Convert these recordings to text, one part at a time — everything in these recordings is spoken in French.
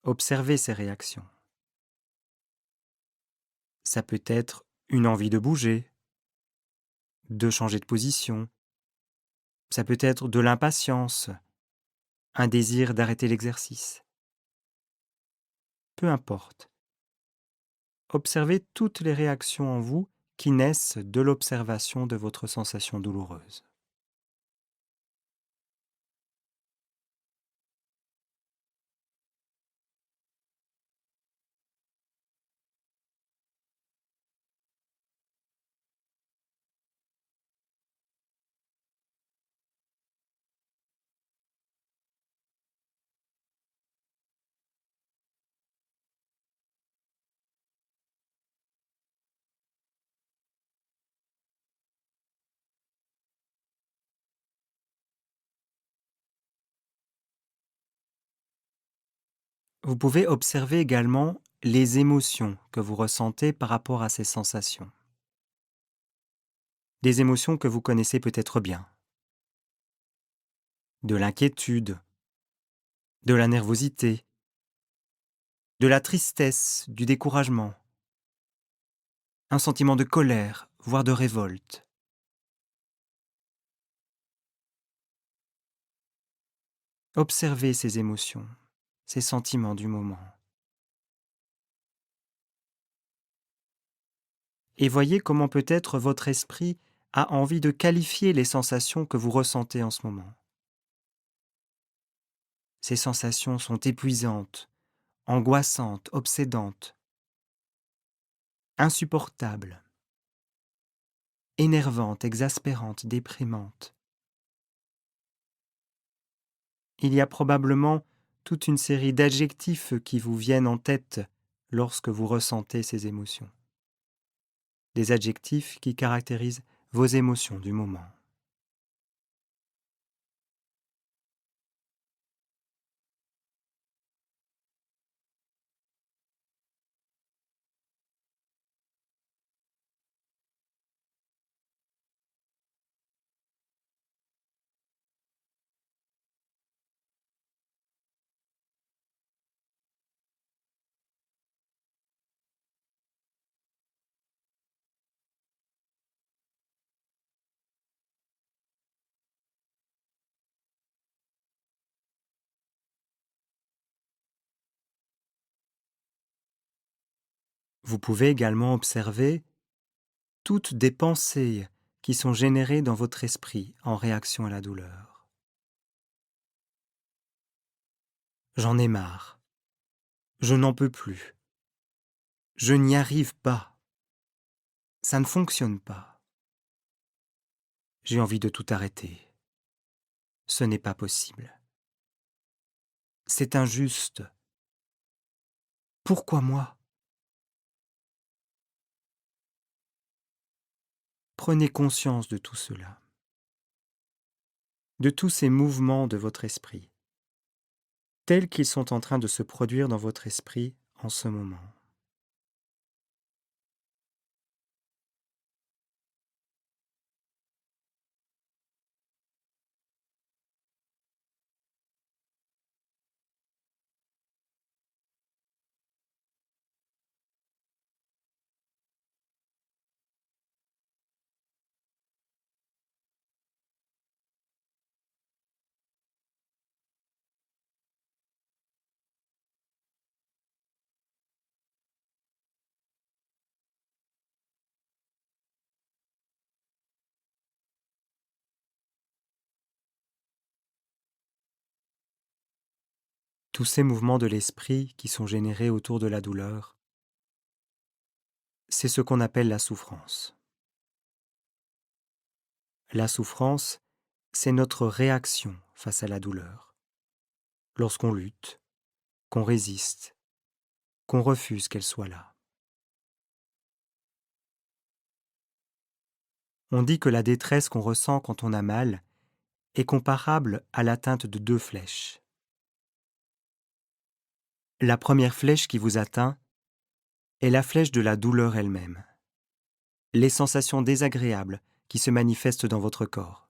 Observez ces réactions. Ça peut être une envie de bouger, de changer de position. Ça peut être de l'impatience, un désir d'arrêter l'exercice. Peu importe. Observez toutes les réactions en vous qui naissent de l'observation de votre sensation douloureuse. Vous pouvez observer également les émotions que vous ressentez par rapport à ces sensations. Des émotions que vous connaissez peut-être bien. De l'inquiétude, de la nervosité, de la tristesse, du découragement, un sentiment de colère, voire de révolte. Observez ces émotions, ces sentiments du moment. Et voyez comment peut-être votre esprit a envie de qualifier les sensations que vous ressentez en ce moment. Ces sensations sont épuisantes, angoissantes, obsédantes, insupportables, énervantes, exaspérantes, déprimantes. Il y a probablement toute une série d'adjectifs qui vous viennent en tête lorsque vous ressentez ces émotions. Des adjectifs qui caractérisent vos émotions du moment. Vous pouvez également observer toutes des pensées qui sont générées dans votre esprit en réaction à la douleur. J'en ai marre. Je n'en peux plus. Je n'y arrive pas. Ça ne fonctionne pas. J'ai envie de tout arrêter. Ce n'est pas possible. C'est injuste. Pourquoi moi? Prenez conscience de tout cela, de tous ces mouvements de votre esprit, tels qu'ils sont en train de se produire dans votre esprit en ce moment. Tous ces mouvements de l'esprit qui sont générés autour de la douleur, c'est ce qu'on appelle la souffrance. La souffrance, c'est notre réaction face à la douleur. Lorsqu'on lutte, qu'on résiste, qu'on refuse qu'elle soit là. On dit que la détresse qu'on ressent quand on a mal est comparable à l'atteinte de 2 flèches. La première flèche qui vous atteint est la flèche de la douleur elle-même. Les sensations désagréables qui se manifestent dans votre corps.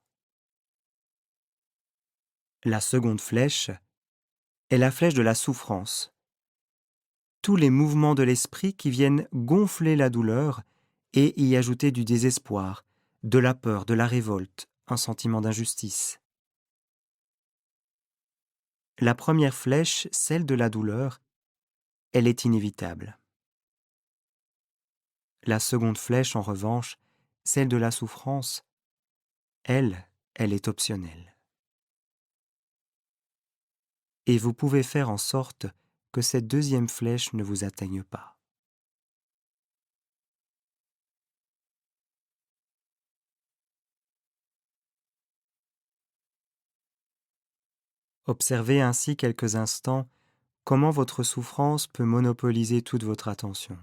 La seconde flèche est la flèche de la souffrance tous les mouvements de l'esprit qui viennent gonfler la douleur et y ajouter du désespoir, de la peur, de la révolte, un sentiment d'injustice. La première flèche, celle de la douleur, elle est inévitable. La seconde flèche, en revanche, celle de la souffrance, elle est optionnelle. Et vous pouvez faire en sorte que cette deuxième flèche ne vous atteigne pas. Observez ainsi quelques instants comment votre souffrance peut monopoliser toute votre attention,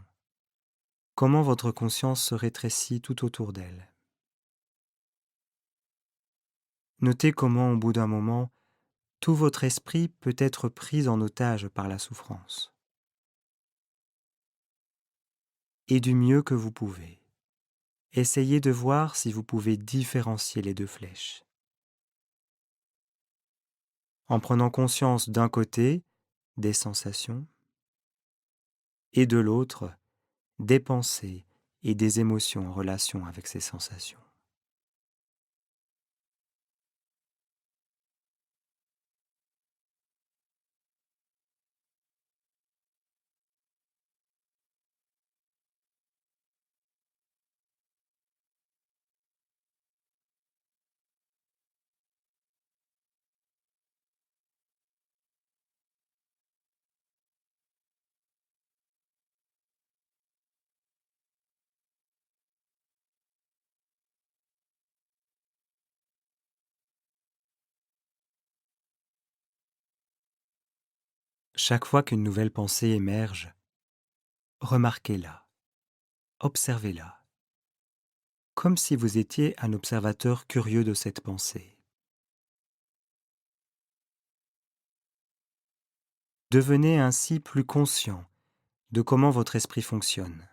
comment votre conscience se rétrécit tout autour d'elle. Notez comment, au bout d'un moment, tout votre esprit peut être pris en otage par la souffrance. Et du mieux que vous pouvez, essayez de voir si vous pouvez différencier les deux flèches. En prenant conscience d'un côté des sensations et de l'autre des pensées et des émotions en relation avec ces sensations. Chaque fois qu'une nouvelle pensée émerge, remarquez-la, observez-la, comme si vous étiez un observateur curieux de cette pensée. Devenez ainsi plus conscient de comment votre esprit fonctionne,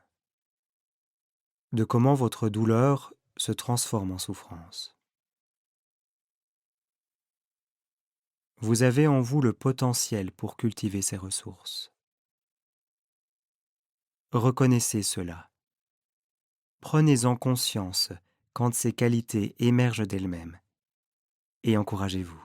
de comment votre douleur se transforme en souffrance. Vous avez en vous le potentiel pour cultiver ces ressources. Reconnaissez cela. Prenez-en conscience quand ces qualités émergent d'elles-mêmes et encouragez-vous.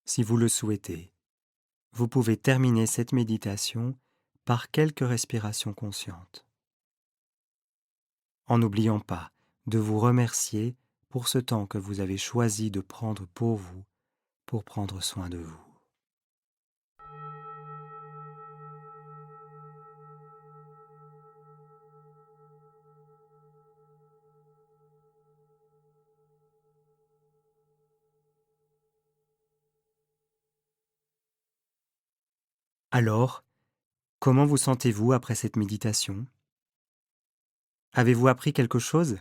Si vous le souhaitez, vous pouvez terminer cette méditation par quelques respirations conscientes, en n'oubliant pas de vous remercier pour ce temps que vous avez choisi de prendre pour vous, pour prendre soin de vous. Alors, comment vous sentez-vous après cette méditation? Avez-vous appris quelque chose?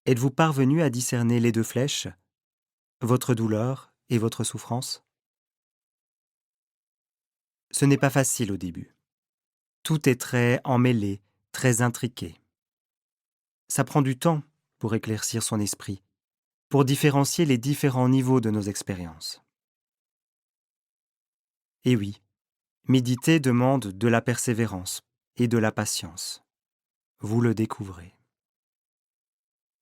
Êtes-vous parvenu à discerner les deux flèches, votre douleur et votre souffrance? Ce n'est pas facile au début. Tout est très emmêlé, très intriqué. Ça prend du temps pour éclaircir son esprit, pour différencier les différents niveaux de nos expériences. Et oui, méditer demande de la persévérance et de la patience. Vous le découvrez.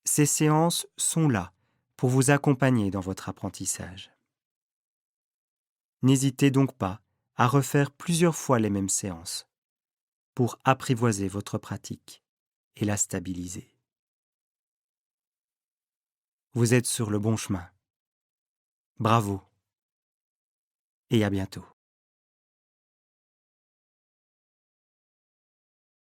Ces séances sont là pour vous accompagner dans votre apprentissage. N'hésitez donc pas à refaire plusieurs fois les mêmes séances pour apprivoiser votre pratique et la stabiliser. Vous êtes sur le bon chemin. Bravo et à bientôt.